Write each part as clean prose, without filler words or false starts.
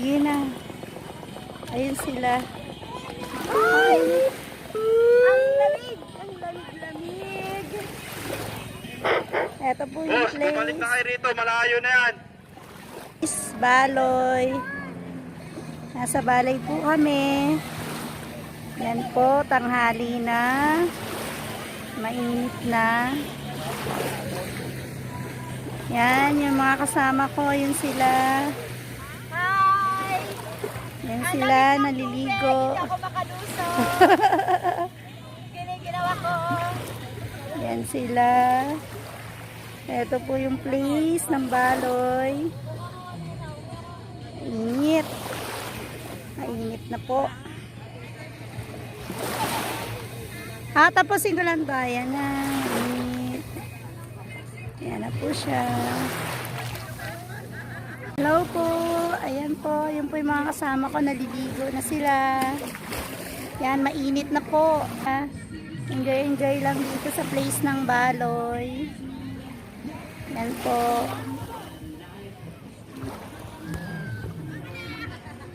Sige na. Ayun sila. Ay! Ang lamig! Ang lamig-lamig! Ito po yung Boss, bumalik na place. kayo rito. Malayo na yan. Baloy. Nasa balay po kami. Yan po, tanghali na. Mainit na. Yan, yung mga kasama ko, yun sila. Hi! Yan sila, naliligo. Hindi ako makaluso. Ginawa ko. Yan sila. Ito po yung place ng Baloy. Init. Mainit na po. Tapusin ko lang to. Ayan na. Init. Ayan na po siya. Hello po. Ayan po. Yung po yung mga kasama ko. Naliligo na sila. Yan. Mainit na po. Enjoy lang dito sa place ng Baloy. Yan po.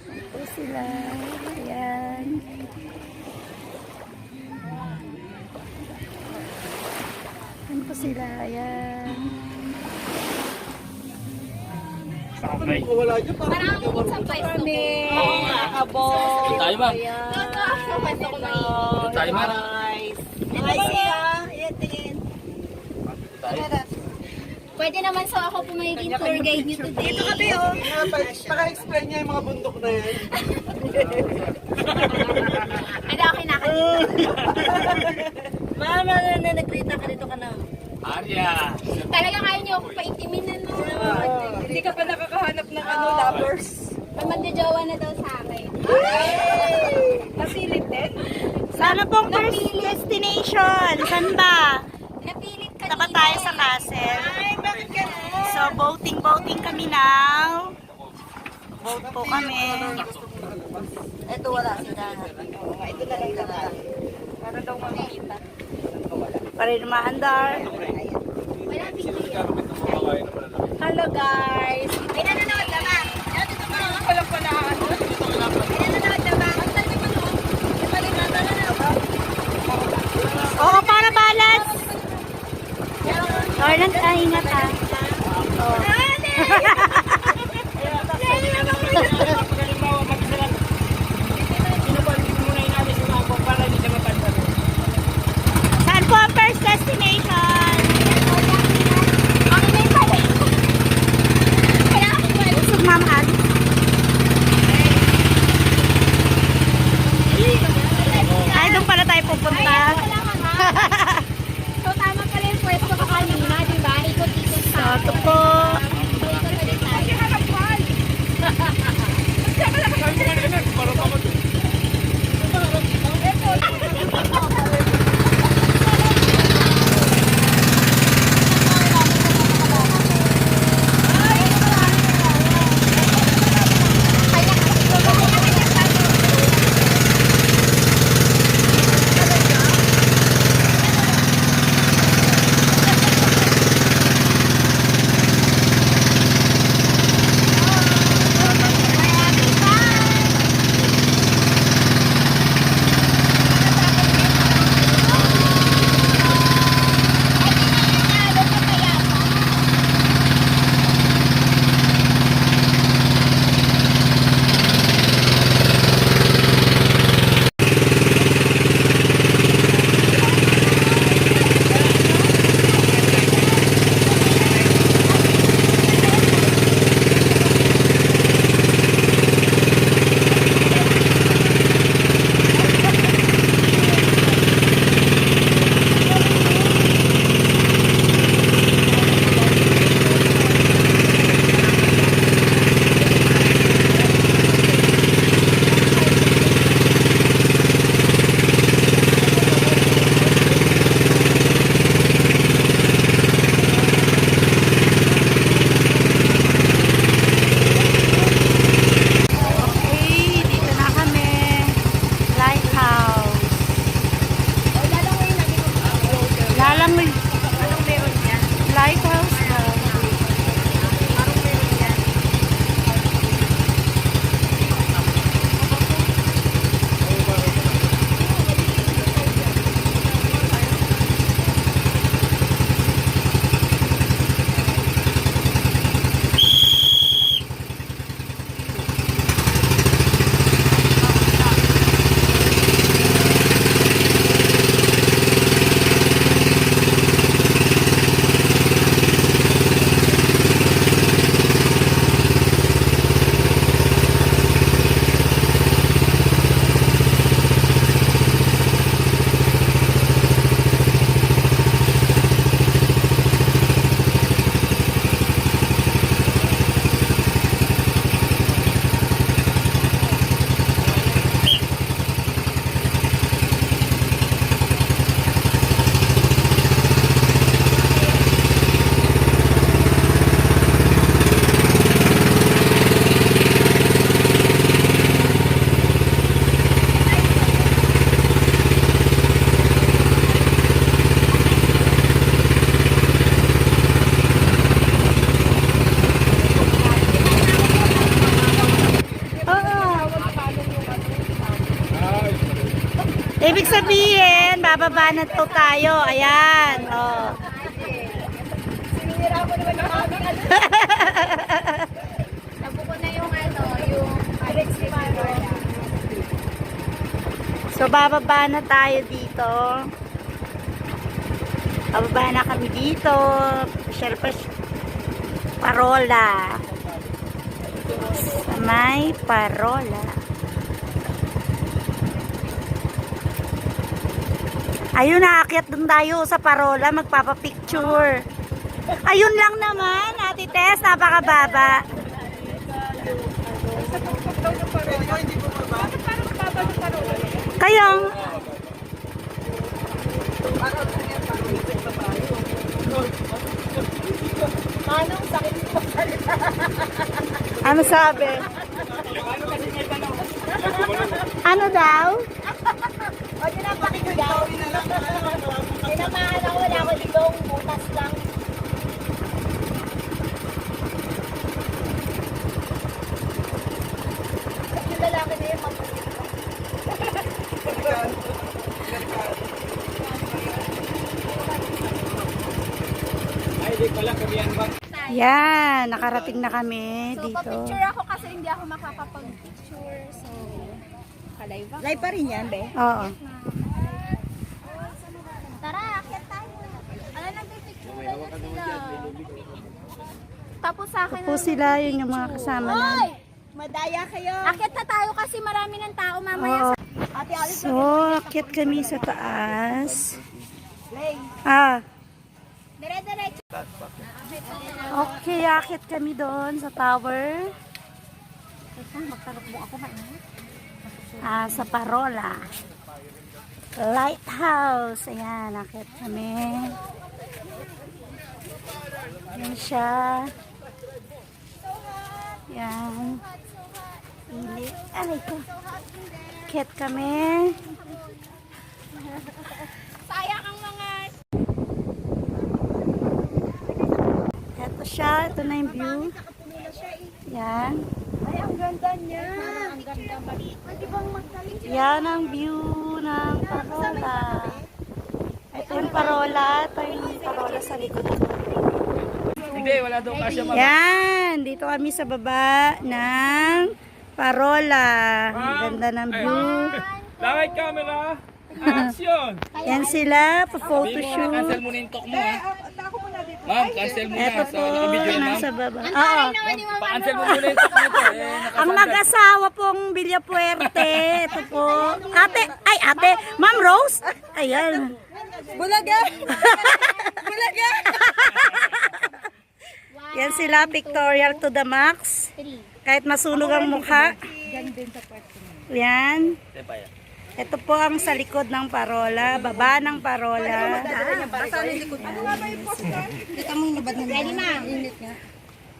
Yan po sila. Ayan. Yan po sila. Ayan. Maraming sa pwesto kami. Doon tayo, ma'am. Sa pwesto ko na. Doon tayo, ma'am. Ay, siya. Itin. Pwede naman so ako po magiging tour guide niyo today. Dito kami oh. Paka-explain niya yung mga bundok na yan. Ay, okay na ka dito. Mama, nag-greet ka dito ka na. Arya! Talaga kaya niyo ako paitimin no. Hindi ka pa nakakahanap ng lovers. May magjajawa na daw sa akin. Masilip din. Sana pong first destination. Saan ba? Napilit ka Dapat tayo sa castle. Ay, bakit gano'n? So, boating kami now. Boat po kami. Ito wala sila. Ito na lang naman. Para daw makikita. Para rin maandar. Wala video. Hello guys! May nanonood ka ba? Dito ka lang. Ako lang pala ano. May nanonood ka ba? Ang talim mo. Yung palimata na lang. Oo, para balance. Orlan, ingat ha. Oh. Saan po ang first destination? Okay na yung pala. Kailangan ko pala. Busog mamahal. Ay, doon pala tayo pupunta. Kailangan ha. So tama pala yung pwesto ko kanina, di ba? Ikot-ikot So, sa ito po. Ikot ulit tayo. sabihin, bababa na to tayo. Ayan. Oh. Sinira ko naman yung aming ano. Nabuko na yung ano, yung Alex Rivera. So, bababa na tayo dito. Bababa na kami dito. Parola. Sa may Parola. Ayun, naakyat dun tayo sa Parola. Magpapapicture. Ayun lang naman, Ate Tess. Napakababa. Kayong Manong sakit po pala. ano sabi? Ano daw? O, yun ang pakinggan. Tinamaan ako, wala ako dito. Butas lang. At yung lalaki na yun, mabuti ko. Yan, nakarating na kami So, dito. pa-picture ako kasi hindi ako makakapag-picture. So, ka-live ako. Live pa rin yan, be. Oo. Tara, akit tayo. Ano, nag-picture na sila. Tapos sa akin Po sila, yun yung mga kasama na. Hoy! Madaya kayo. Akit na tayo kasi marami ng tao mamaya. Oo. Ate Alice, So, akyat kami sa taas. Ah, Dire-diretso. okay, akyat kami doon sa tower. Sa Parola. Lighthouse. Ayan, akyat kami. Yan siya. Yan. Ili. Aray ko. Akyat kami. Sayang ang mga... Ito siya. Ito na yung view. Yan. Ay, ang ganda niya. Ang ganda. Pwede bang magkalit? Yan ang view ng Parola. Ito yung Parola. Ito yung Parola sa likod ko. Hindi, wala daw kasya ma'am. Yan. Dito kami sa baba ng Parola. Ang ganda ng view. Light camera. Action! Yan sila. Cancel Pa-photoshoot. muna yung talk mo ha. Ma'am, cancel muna. Ito po. Naka-video yan ma'am. Nasa baba. Oo. Pa-cancel mo muna yung talk mo to. Ang mag-asawa pong Villapuerte. Ito po. Ate. Ay, ate. Ma'am Rose. Ayan. Bulaga! Bulaga! Yan sila. Pictorial to the max. Kahit masunog ang mukha. Yan. Ito po ang sa likod ng Parola. Baba ng Parola. Ready, ma'am?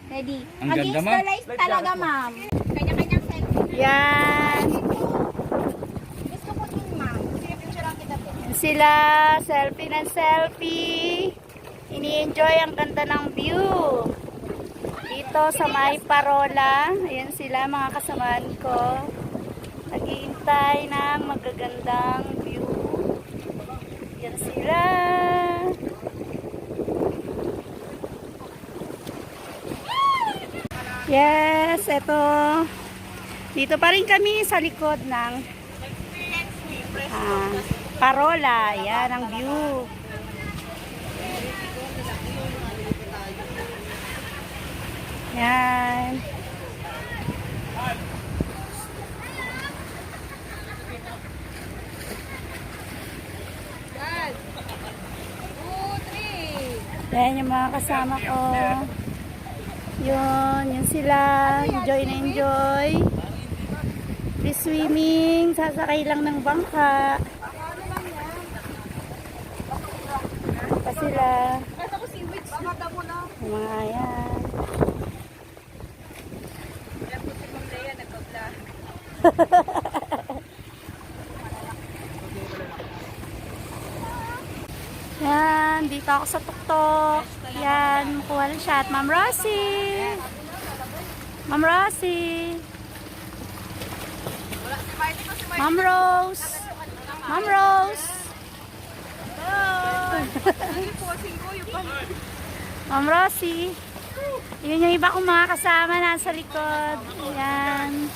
Ready. Ang ganda, ma'am. Mag-instalize talaga, ma'am. Kanya-kanyang selfie. Yan. Gusto ko din, ma'am. Sige, picture lang kita po. Yan sila. Selfie ng selfie. Ini-enjoy ang ganda ng view. Dito sa may Parola. Ayan sila mga kasamaan ko. Naghihintay ng magagandang view. Yan sila. Yes, eto. Dito pa rin kami sa likod ng Parola. Yan ang view. Yan. Yan yung mga kasama ko. Yun sila. Enjoy na enjoy. Free swimming. Sasakay lang ng bangka. Pa sila. Yung mga yan. Yan, dito ako sa tuktok. Yan, kuha lang siya. At Ma'am Rosie. Ma'am Rosie. Ma'am Rose. Ma'am Rose. Ma'am Rosie. Yun yung iba kong mga kasama nasa likod. Yan.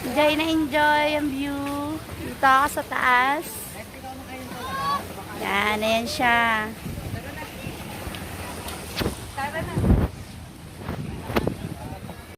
Enjoy na enjoy ang view. Dito ako sa taas. Yan, ayan siya.